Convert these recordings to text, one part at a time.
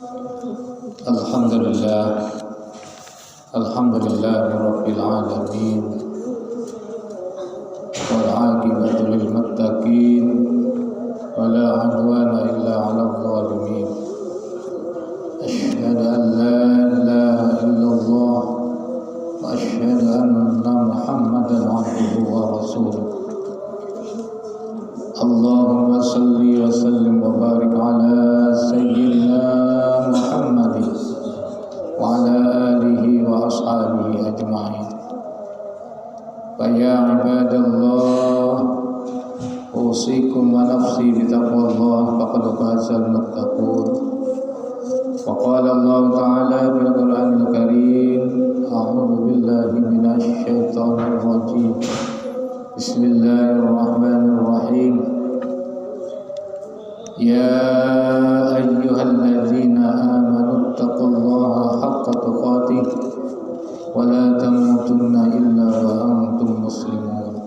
Alhamdulillah rabbil alamin wal 'aqibatu lil muttaqin wala 'udwana illa 'alal zalimin. Asyhadu an la ilaha illallah wa asyhadu anna Muhammadan 'abduhu wa rasuluh. Allahumma salli wa sallim wa barik ala sayyidina Muhammadin wa ala alihi wa ashabihi ajma'in. Fa ya ibadallah, usikum wa nafsi bi taqwallah faqad fazal muttaqun. Wa qala Allah ta'ala fil Qur'anil Karim, a'udzu billahi minasy syaithanir rajim. Bismillahirrahmanirrahim. Ya ayyuhalladzina amanu taqullaha haqqa tuqatih wa la tamutunna illa wa antum muslimun.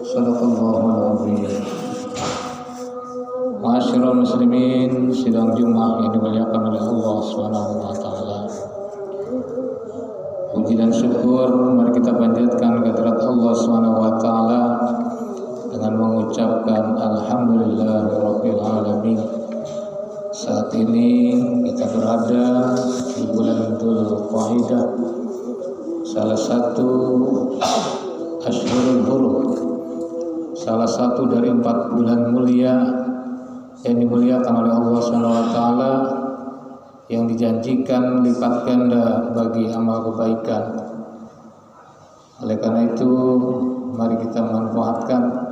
Shadaqallahul azim. Ma'asyiral muslimin, sidang Jumat yang dimuliakan oleh Allah Subhanahu wa taala. Puji dan syukur mari kita panjatkan kehadirat Allah Subhanahu wa taala dengan mengucapkan alhamdulillahirabbil alamin. Saat ini kita berada di bulan Dzulqa'dah, salah satu Ashhurul Hurum, salah satu dari 4 bulan mulia yang dimuliakan oleh Allah Subhanahu wa taala, yang dijanjikan lipat ganda bagi amal kebaikan. Oleh karena itu, mari kita manfaatkan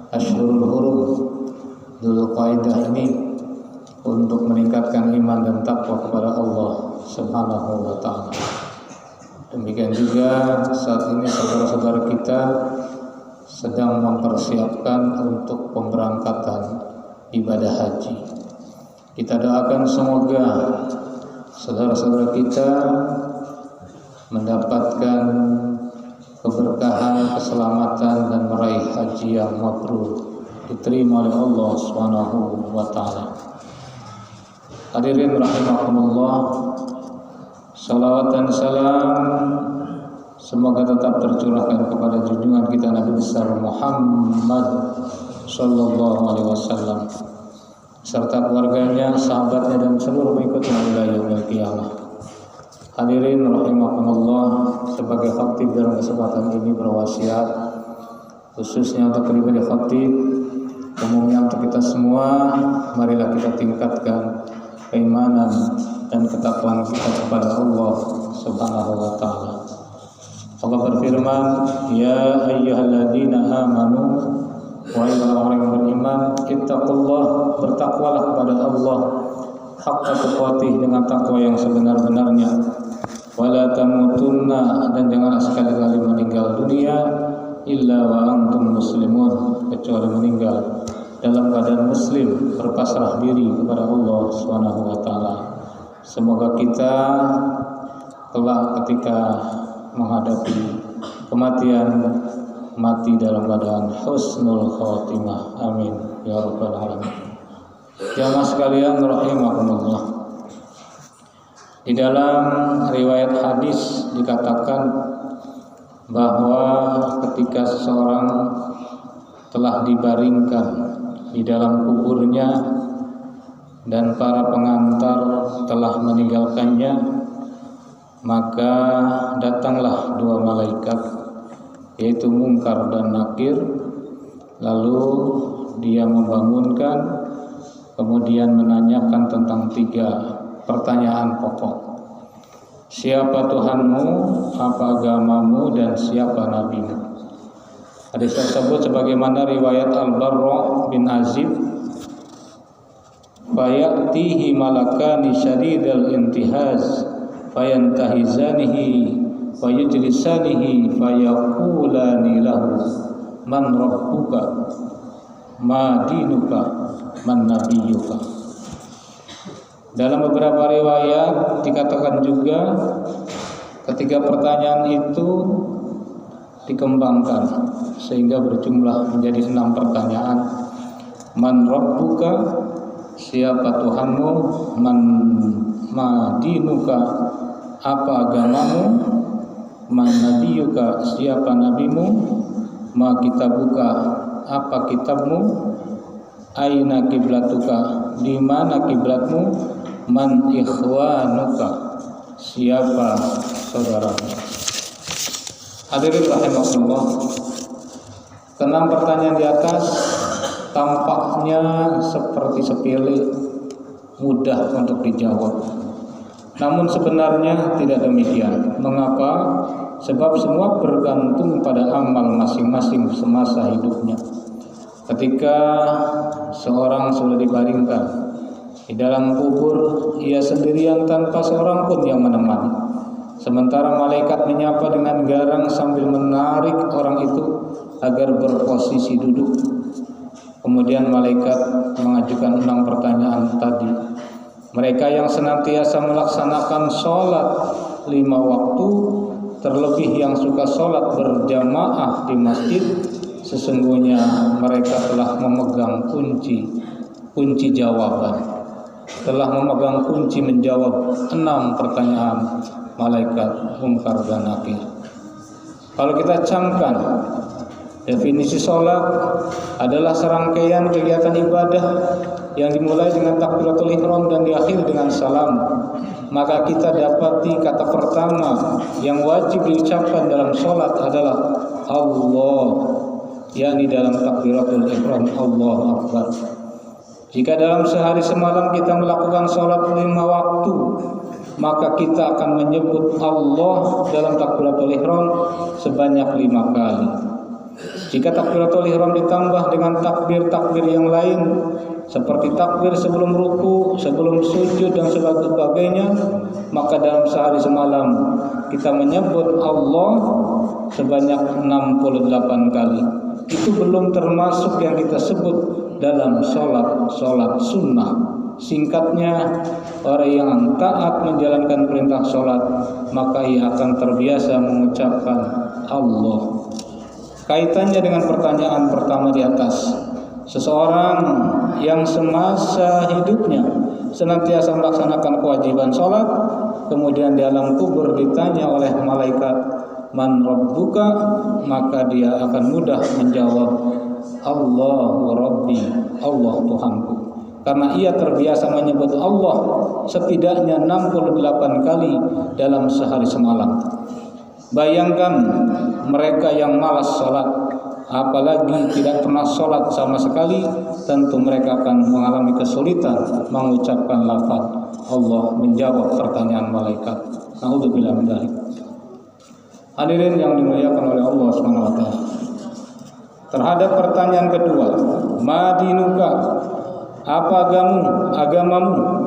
Ashhurul Hurum Dzulqa'dah ini untuk meningkatkan iman dan takwa kepada Allah Subhanahu wa taala. Demikian juga saat ini saudara-saudara kita sedang mempersiapkan untuk pemberangkatan ibadah haji. Kita doakan semoga saudara-saudara kita mendapatkan keberkahan, keselamatan dan meraih haji yang mabrur, diterima oleh Allah Subhanahu wa taala. Hadirin rahimakumullah, salawat dan salam semoga tetap tercurahkan kepada junjungan kita Nabi besar Muhammad sallallahu alaihi wasallam serta keluarganya, sahabatnya dan seluruh pengikutnya hingga yaumil qiyamah. Hadirin rahimakumullah, sebagai khatib dalam kesempatan ini berwasiat khususnya untuk pribadi khatib, umumnya untuk kita semua, marilah kita tingkatkan keimanan dan ketakwaan kita kepada Allah Subhanahu wa taala. Allah berfirman, ya ayyuhalladzina amanu, wahai orang-orang yang beriman, ittaqullah, bertakwalah kepada Allah haqqa tuqatih, dengan takwa yang sebenar-benarnya. Wala tamutunna, dan janganlah sekali-kali meninggal dunia illa wa antum muslimun, kecuali meninggal dalam keadaan muslim, berpasrah diri kepada Allah Subhanahu wa taala. Semoga kita kelak ketika menghadapi kematian mati dalam keadaan husnul khatimah. Amin ya rabbal alamin. Jamaah sekalian rahimakumullah, di dalam riwayat hadis dikatakan bahwa ketika seseorang telah dibaringkan di dalam kuburnya dan para pengantar telah meninggalkannya, maka datanglah 2 malaikat, yaitu Munkar dan Nakir. Lalu dia membangunkan, kemudian menanyakan tentang 3 pertanyaan pokok. Siapa Tuhanmu, apa agamamu, dan siapa nabimu? Hadis tersebut sebagaimana riwayat Al-Barra bin Azib, fayatihi malakani syadidal intihaz fayantahizanihi fayujlisanihi fayaqulani lahu man rabbuka ma dinuka man nabiyuka. Dalam beberapa riwayat dikatakan juga ketiga pertanyaan itu dikembangkan sehingga berjumlah menjadi 6 pertanyaan. Man rabbuka, siapa Tuhanmu? Man ma dinuka, apa agamamu, man nabiyuka, siapa nabimu, ma kitabuka, apa kitabmu, aina kiblatuka, di mana kiblatmu, man ikhwanuka, siapa saudaramu. Hadirin rahimahullah, ke-6 pertanyaan di atas tampaknya seperti sepele, mudah untuk dijawab. Namun sebenarnya tidak demikian. Mengapa? Sebab semua bergantung pada amal masing-masing semasa hidupnya. Ketika seorang sudah dibaringkan di dalam kubur, ia sendirian tanpa seorang pun yang menemani. Sementara malaikat menyapa dengan garang sambil menarik orang itu agar berposisi duduk. Kemudian malaikat mengajukan 6 pertanyaan tadi. Mereka yang senantiasa melaksanakan sholat 5 waktu, terlebih yang suka sholat berjamaah di masjid, sesungguhnya mereka telah memegang kunci jawaban, telah memegang kunci menjawab 6 pertanyaan malaikat Munkar dan Nakir. Kalau kita camkan, definisi sholat adalah serangkaian kegiatan ibadah yang dimulai dengan takbiratul ihram dan diakhiri dengan salam. Maka kita dapati kata pertama yang wajib diucapkan dalam sholat adalah Allah, yakni dalam takbiratul ihram, Allahu Akbar. Jika dalam sehari semalam kita melakukan sholat 5 waktu, maka kita akan menyebut Allah dalam takbiratul ihram sebanyak 5 kali. Jika takbiratul ihram ditambah dengan takbir-takbir yang lain seperti takbir sebelum ruku, sebelum sujud dan sebagainya, maka dalam sehari semalam kita menyebut Allah sebanyak 68 kali. Itu belum termasuk yang kita sebut dalam sholat sunnah. Singkatnya, orang yang taat menjalankan perintah sholat, maka ia akan terbiasa mengucapkan Allah. Kaitannya dengan pertanyaan pertama di atas, seseorang yang semasa hidupnya senantiasa melaksanakan kewajiban sholat, kemudian di alam kubur ditanya oleh malaikat, man rabbuka, maka dia akan mudah menjawab, Allahu Rabbi, Allah Tuhanku. Karena ia terbiasa menyebut Allah setidaknya 68 kali dalam sehari semalam. Bayangkan mereka yang malas sholat, apalagi tidak pernah sholat sama sekali, tentu mereka akan mengalami kesulitan mengucapkan lafaz Allah, menjawab pertanyaan malaikat. Na'udzubillah min dzalik. Hadirin yang dimuliakan oleh Allah SWT. Terhadap pertanyaan kedua, madinuka, apa agamamu?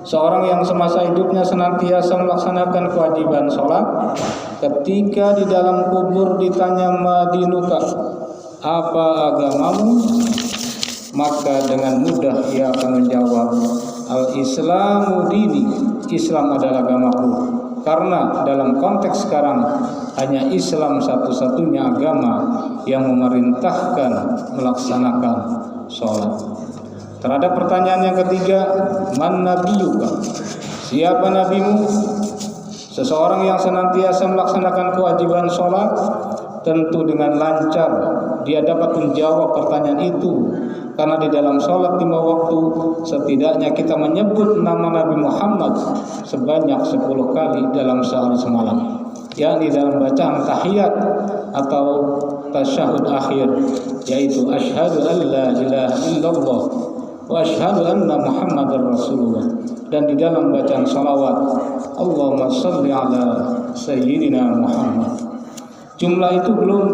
Seorang yang semasa hidupnya senantiasa melaksanakan kewajiban sholat, ketika di dalam kubur ditanya madinuka, apa agamamu? Maka dengan mudah ia akan menjawab, al-islamu dini, Islam adalah agamaku. Karena dalam konteks sekarang hanya Islam satu-satunya agama yang memerintahkan melaksanakan sholat. Terhadap pertanyaan yang ketiga, man nabiyuka, siapa nabimu? Seseorang yang senantiasa melaksanakan kewajiban sholat, tentu dengan lancar dia dapat menjawab pertanyaan itu. Karena di dalam sholat 5 waktu setidaknya kita menyebut nama Nabi Muhammad sebanyak 10 kali dalam sehari semalam, yakni dalam bacaan tahiyat atau tasyahud akhir, yaitu asyhadu an la ilaha illallah wa asyhadu anna Muhammadar Rasulullah, dan di dalam bacaan salawat Allahumma shalli ala sayyidina Muhammad. Jumlah itu belum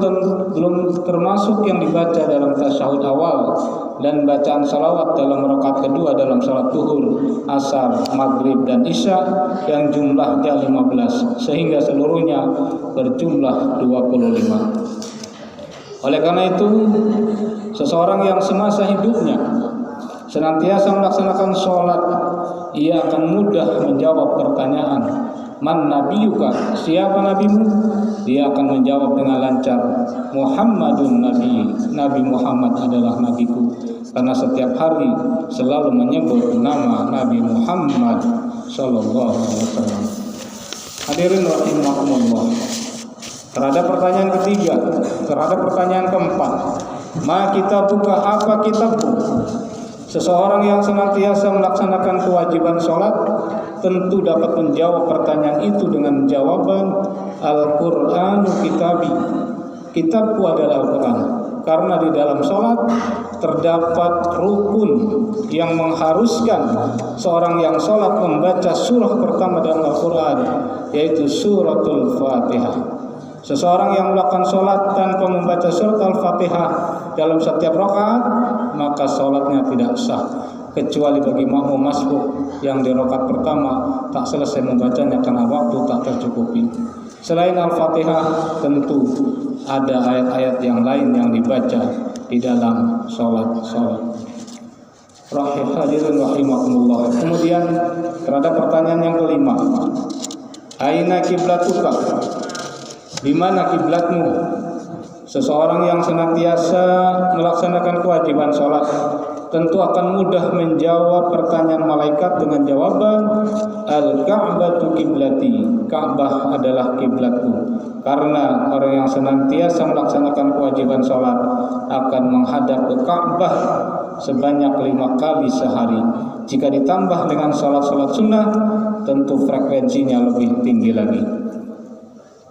termasuk yang dibaca dalam tasyahud awal dan bacaan salawat dalam rakaat kedua dalam salat zuhur, asar, maghrib dan isya yang jumlahnya 15, sehingga seluruhnya berjumlah 25. Oleh karena itu, seseorang yang semasa hidupnya senantiasa melaksanakan sholat, ia akan mudah menjawab pertanyaan, man nabiyuka, siapa nabimu? Dia akan menjawab dengan lancar, Muhammadun Nabi, Nabi Muhammad adalah nabiku. Karena setiap hari selalu menyebut nama Nabi Muhammad sallallahu alaihi wasallam. Hadirin rahimakumullah. Terhadap pertanyaan ketiga, terhadap pertanyaan keempat, ma kitabuka, apa kitabmu? Seseorang yang senantiasa melaksanakan kewajiban sholat tentu dapat menjawab pertanyaan itu dengan jawaban Al-Qur'anu kitabi. Kitabku adalah Al-Quran. Karena di dalam sholat terdapat rukun yang mengharuskan seorang yang sholat membaca surah pertama dalam Al-Quran, yaitu suratul Fatihah. Seseorang yang melakukan sholat tanpa membaca surat Al-Fatihah dalam setiap rakaat, maka sholatnya tidak sah, kecuali bagi makmum masbuk yang di rakaat pertama tak selesai membacanya karena waktu tak tercukupi. Selain Al-Fatihah, tentu ada ayat-ayat yang lain yang dibaca di dalam sholat. Hadirin rahimakumullah. Kemudian terhadap pertanyaan yang kelima, aina kiblatuka? Di mana kiblatmu? Seseorang yang senantiasa melaksanakan kewajiban sholat tentu akan mudah menjawab pertanyaan malaikat dengan jawaban Al-Ka'batu kiblati. Ka'bah adalah kiblatku. Karena orang yang senantiasa melaksanakan kewajiban sholat akan menghadap ke Ka'bah sebanyak 5 kali sehari. Jika ditambah dengan sholat-sholat sunnah, tentu frekuensinya lebih tinggi lagi.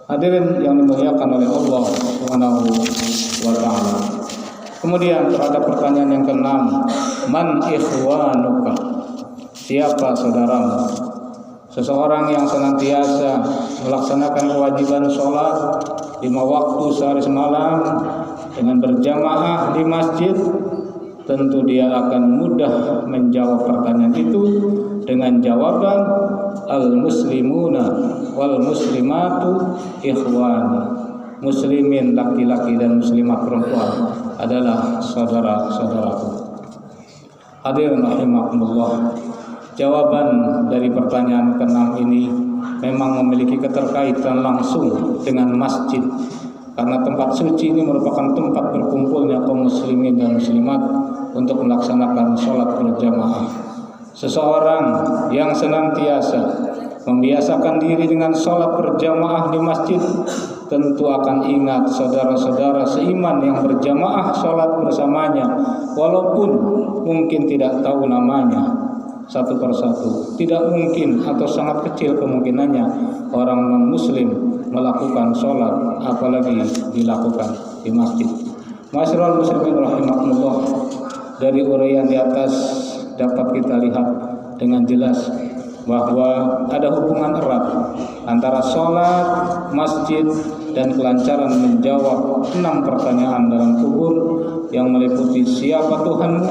Hadirin yang dimuliakan oleh Allah Subhanahu wa taala. Kemudian terhadap pertanyaan yang keenam, man ikhwanuka? Siapa saudaramu? Seseorang yang senantiasa melaksanakan kewajiban sholat 5 waktu sehari semalam dengan berjamaah di masjid, tentu dia akan mudah menjawab pertanyaan itu dengan jawaban al-muslimuna wal muslimatu ikhwani. Muslimin laki-laki dan muslimat perempuan adalah saudara-saudaraku. Hadirin rahimakumullah. Jawaban dari pertanyaan ke-6 ini memang memiliki keterkaitan langsung dengan masjid, karena tempat suci ini merupakan tempat berkumpulnya kaum muslimin dan muslimat untuk melaksanakan sholat berjamaah. Seseorang yang senantiasa membiasakan diri dengan sholat berjamaah di masjid tentu akan ingat saudara-saudara seiman yang berjamaah sholat bersamanya, walaupun mungkin tidak tahu namanya satu persatu. Tidak mungkin atau sangat kecil kemungkinannya orang non-muslim melakukan sholat, apalagi dilakukan di masjid. Masyarul muslimin rahimakumullah, dari uraian di atas dapat kita lihat dengan jelas bahwa ada hubungan erat antara sholat, masjid, dan kelancaran menjawab 6 pertanyaan dalam kubur yang meliputi siapa Tuhanmu,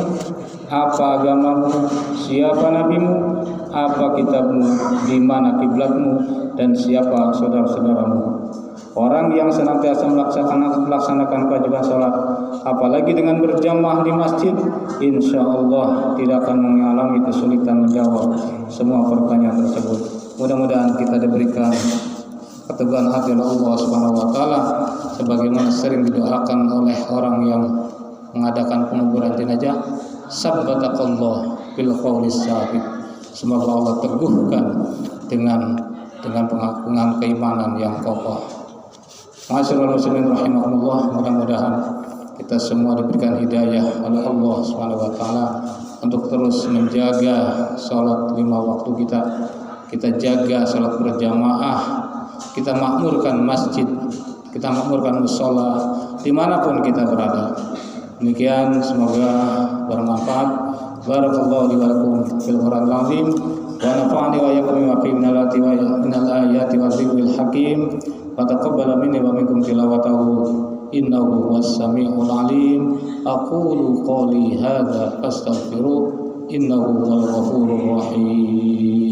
apa agamamu, siapa nabimu, apa kitabmu, di mana kiblatmu, dan siapa saudara-saudaramu. Orang yang senantiasa melaksanakan kewajiban sholat, apalagi dengan berjamaah di masjid, insya Allah tidak akan mengalami kesulitan menjawab semua pertanyaan tersebut. Mudah-mudahan kita diberikan keteguhan hati oleh Allah Subhanahu wa taala, sebagaimana sering didoakan oleh orang yang mengadakan penguburan jenazah, sabbatakallah bil qaulis sabit. Semoga Allah teguhkan dengan keimanan yang kokoh. Masyaallah muslimin rahimakumullah, mudah-mudahan kita semua diberikan hidayah oleh Allah Subhanahu wa taala untuk terus menjaga salat 5 waktu kita. Kita jaga salat berjamaah, kita makmurkan masjid, kita makmurkan mushola dimanapun kita berada. Demikian, semoga bermanfaat. Barakallahu li wa lakum fil Qur'anil azim wa nafa'ani wa iyyakum bima fihi minal ayati wa dzikril hakim. Wa taqabbal minni wa minkum tilawatahu innahu huwas samiul alim. Aqulu qawli hadza fastaghfiruh innahu huwal ghafurur rahim.